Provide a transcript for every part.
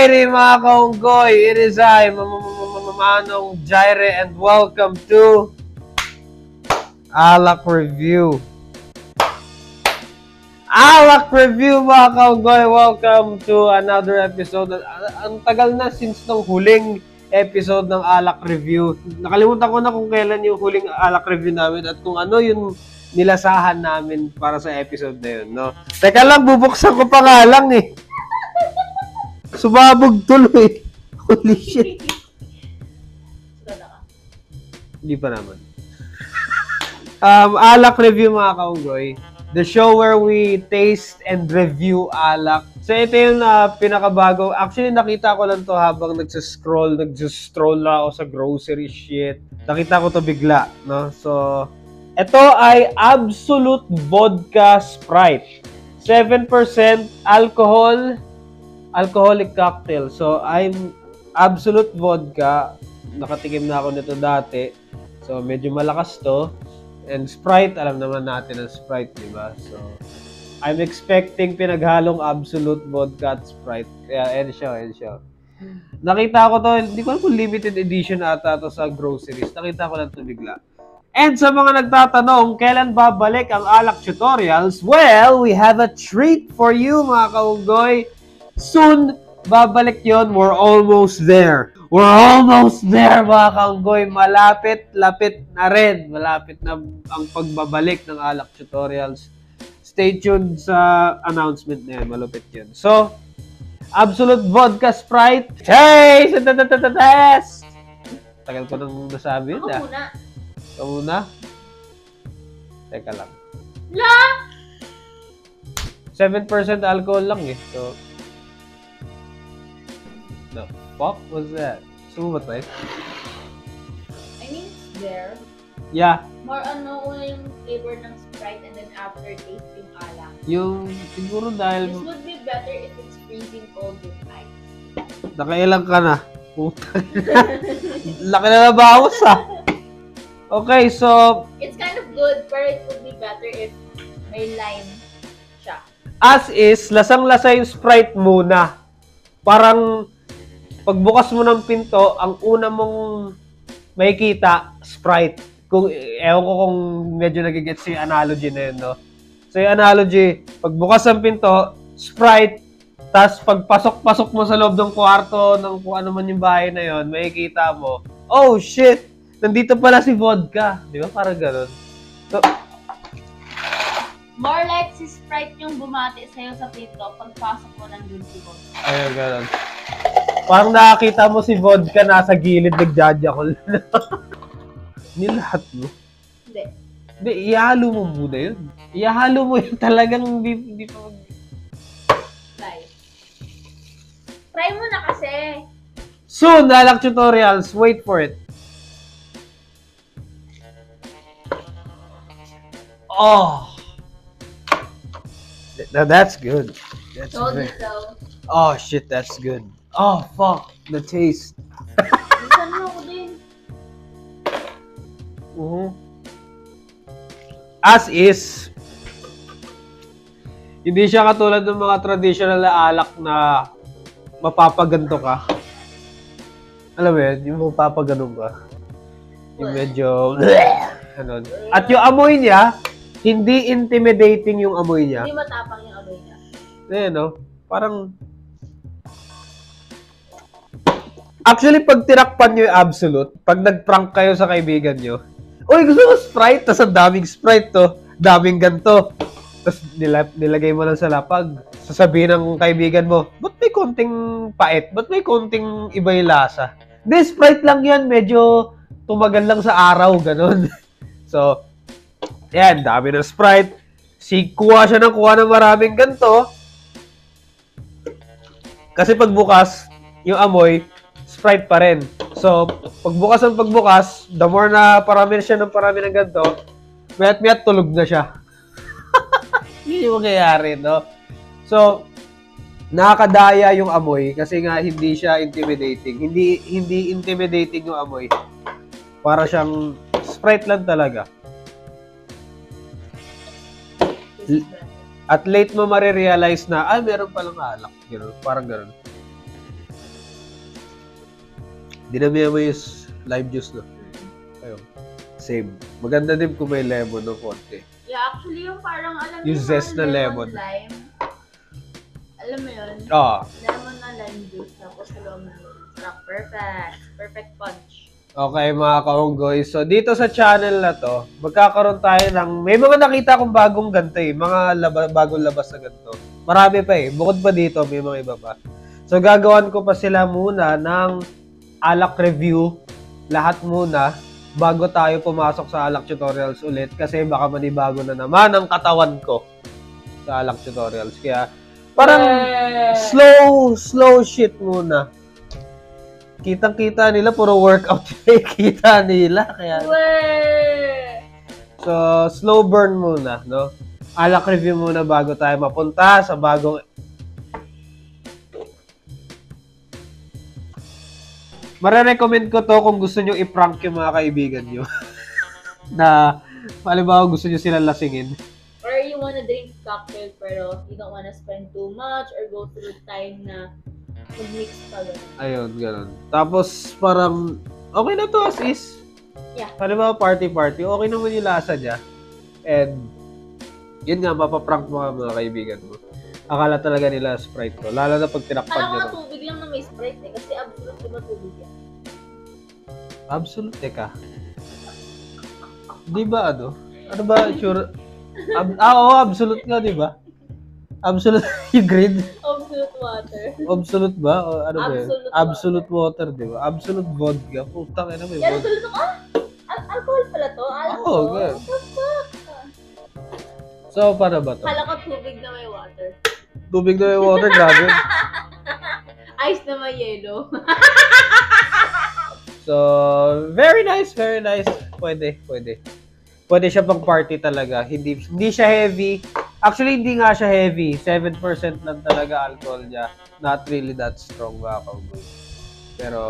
Alrighty mga kaunggoy, it is I, Manong Jaire, and welcome to Alak Review. Alak Review mga kaunggoy, welcome to another episode. Ang tagal na since nung huling episode ng Alak Review. Nakalimutan ko na kung kailan yung huling Alak Review namin at kung ano yung nilasahan namin para sa episode na yun, no? Teka lang, bubuksan ko pa nga lang eh. Sumabog tuloy. Holy shit. Hindi pa naman. Alak Review mga kaunggoy. The show where we taste and review alak. So ito yung pinakabago. Actually nakita ko lang to habang nagsistroll lang ako sa grocery shit. Nakita ko to bigla, no? So ito ay Absolute Vodka Sprite. 7% alcoholic cocktail. So, I'm Absolute Vodka. Nakatikim na ako nito dati. So, medyo malakas to. And Sprite, alam naman natin ang Sprite, di ba? So, I'm expecting pinaghalong Absolute Vodka at Sprite. Kaya, ayan siya. Nakita ko to, hindi ko alam kung limited edition ata to sa groceries. Nakita ko lang to bigla. And sa mga nagtatanong, kailan babalik ang alak tutorials? Well, we have a treat for you, mga kaunggoy. Soon, babalik yon. We're almost there. We're almost there, mga kaunggoy. Malapit na rin. Malapit na ang pagbabalik ng alak tutorials. Stay tuned sa announcement na yan. Malupit yun. So, Absolute Vodka Sprite. Hey! Test! Tagal ko nang nasabi yun. Ikaw muna. Teka lang. 7% alcohol lang eh. So, no. What was that? Sumubat ba eh? I mean, it's there. Yeah. More una yung flavor ng Sprite and then aftertaste yung alak. Yung, siguro dahil... This would be better if it's freezing cold with ice. Nakailang ka na. Puta. Laki na nabawas ah. Okay, so... It's kind of good, but it would be better if may lime siya. As is, lasang-lasa yung Sprite muna. Parang... Pagbukas mo ng pinto, ang una mong makikita, Sprite. Kung, ewan ko kung medyo nagigets yung analogy na yun, no? So, yung analogy, pagbukas ng pinto, Sprite, tas pagpasok-pasok mo sa loob ng kwarto, ng kung ano man yung bahay na yun, makikita mo, oh, shit! Nandito pala si vodka. Di ba? Parang ganun. So, more like si Sprite yung bumati sa'yo sa pinto pagpasok mo ng dun si vodka. Ayun, ganun. Parang nakakita mo si vodka nasa gilid nagjajakol. Nilahat mo? Hindi, ihalo mo muna yun. Ihalo mo yun talagang hindi pa mag... Try mo na kasi. Soon, alak tutorials. Wait for it. Oh! That's good. That's Told very... you so. Oh, shit, that's good. Oh, fuck. The taste. Bisan mo ako din. As is, hindi siya katulad ng mga traditional na alak na mapapaganto ka. Alam mo yun? Yung mapapaganon ka. Yung medyo... ano. At yung amoy niya, hindi intimidating yung amoy niya. Hindi matapang yung amoy niya. Eh, no? Parang... Actually, pag tinakpan nyo yung Absolute, pag nag-prank kayo sa kaibigan nyo, uy, gusto mo Sprite? Tapos ang daming Sprite to. Daming ganto. Tapos nilagay mo lang sa lapag. Sasabihin ng kaibigan mo, ba't may konting pait? Ba't may konting iba yung lasa? Hindi, Sprite lang yan. Medyo tumagal lang sa araw. Ganon. So, yan. Dami ng Sprite. Kuha siya ng maraming ganto. Kasi pagbukas, yung amoy, Sprite pa rin. So, pagbukas, the more na parami na siya ng ganito, mayat tulog na siya. Hindi yung mangyayari, no? So, nakakadaya yung amoy kasi nga hindi siya intimidating. Hindi intimidating yung amoy. Para siyang Sprite lang talaga. At late mo marirealize na, meron palang alak. Gano'n, parang gano'n. Dinamihan mo yung lime juice, no? Ayun. Same. Maganda din kung may lemon no konti. Yeah, actually yung parang alam mo Yung zest na lemon. lime. Alam mo yun? Ah. Lemon na lime juice tapos halong sarap. Perfect. Perfect punch. Okay mga kaunggoy. So dito sa channel na to, magkakaroon tayo ng, may mga nakita akong bagong ganito eh. Mga bagong labas na ganito. Marami pa eh. Bukod pa dito, may mga iba pa. So gagawan ko pa sila muna ng alak review. Lahat muna. Bago tayo pumasok sa alak tutorials ulit. Kasi baka manibago na naman ang katawan ko sa alak tutorials. Kaya parang slow shit muna. Kitang-kita nila, puro workout kita nila. Kaya, so, slow burn muna, no? Alak review muna bago tayo mapunta sa bagong... Mare-recommend ko to kung gusto nyo i-prank yung mga kaibigan nyo. Na, halimbawa gusto nyo sila lasingin. Or you wanna drink cocktail pero you don't wanna spend too much or go through time na mag-mix pa gano'n. Ayun, ganun. Tapos, parang, okay na to as is. Yeah. Halimbawa, party-party, okay naman yung lasa niya. And, yun nga, mapaprank mo mga kaibigan mo. Akala talaga nila Sprite to. Lalo na pag tinakpan Kala ko nyo nga to. tubig lang na may Sprite eh. Kasi absolute diba tubig yan? Absolute, teka. Di ba ano? Ano ba, sure? Oo, absolute nga, di ba? Absolute, yung grade? Absolute water. Absolute ba? O ano ba yun? Absolute Absolute water, di ba? Absolute vodka. Putang ina, may Yan, vodka. absolute ka? Alcohol pala to? Alam Oo, ko. good. What the fuck? So, paano ba to? Kala ko tubig na may water. Tubig na may water, grabe. Ice na may yelo. So, very nice, very nice. Pwede. Pwede siya pang party talaga. Hindi siya heavy. Actually, hindi nga siya heavy. 7% lang talaga alcohol niya. Not really that strong, mga kauboy. Pero,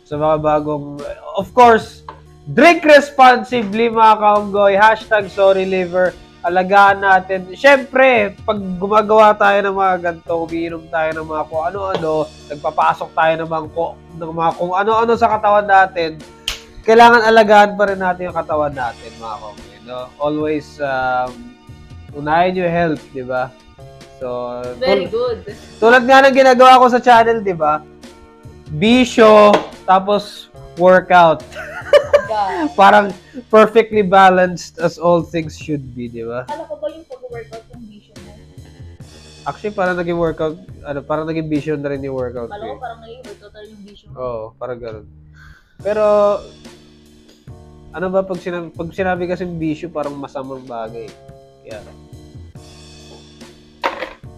sa mga bagong... Of course, drink responsibly, mga kaunggoy. #SorryLiver. Alagaan natin. Siyempre, pag gumagawa tayo ng mga ganito, umiinom tayo ng mga kung ano-ano, nagpapasok tayo ng mga kung ano-ano sa katawan natin, kailangan alagaan pa rin natin yung katawan natin, mga kaunggoy. No? Always, unahin yung health, di ba? So, Very good. tulad nga ng ginagawa ko sa channel, di ba? Bisyo, tapos workout. God. Parang perfectly balanced as all things should be, di ba? Kala ko ba yung pag-workout yung vision na? Actually, parang naging workout, parang naging vision na rin yung workout. Kala ko parang naging workout na yung vision. Oo, parang ganun. Pero, ano ba, pag sinabi kasi bisyo, parang masamang bagay. Yeah.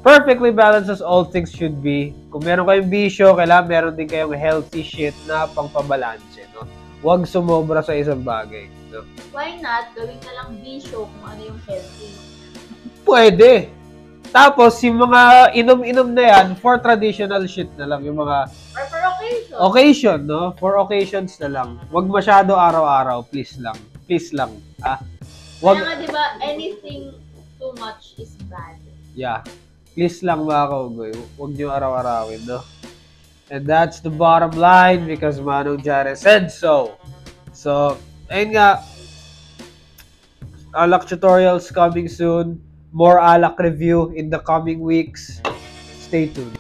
Perfectly balanced as all things should be. Kung meron kayong bisyo, kailangan meron din kayong healthy shit na pangpabalanse, no? Huwag sumobra sa isang bagay, no? Why not? Gawin na lang bisyo kung ano yung healthy. Pwede. Tapos, yung mga inom-inom na yan, for traditional shit na lang. Yung mga Or for occasion. occasion, no? For occasions na lang. Huwag masyado araw-araw, please lang. Please lang. Ah? Kaya nga diba, anything too much is bad. Yeah. Please lang mga kaugoy. Huwag niyo araw-arawin, no? And that's the bottom line because Manong Jare said so. So, ayun nga. Alak tutorials coming soon. More alak review in the coming weeks. Stay tuned.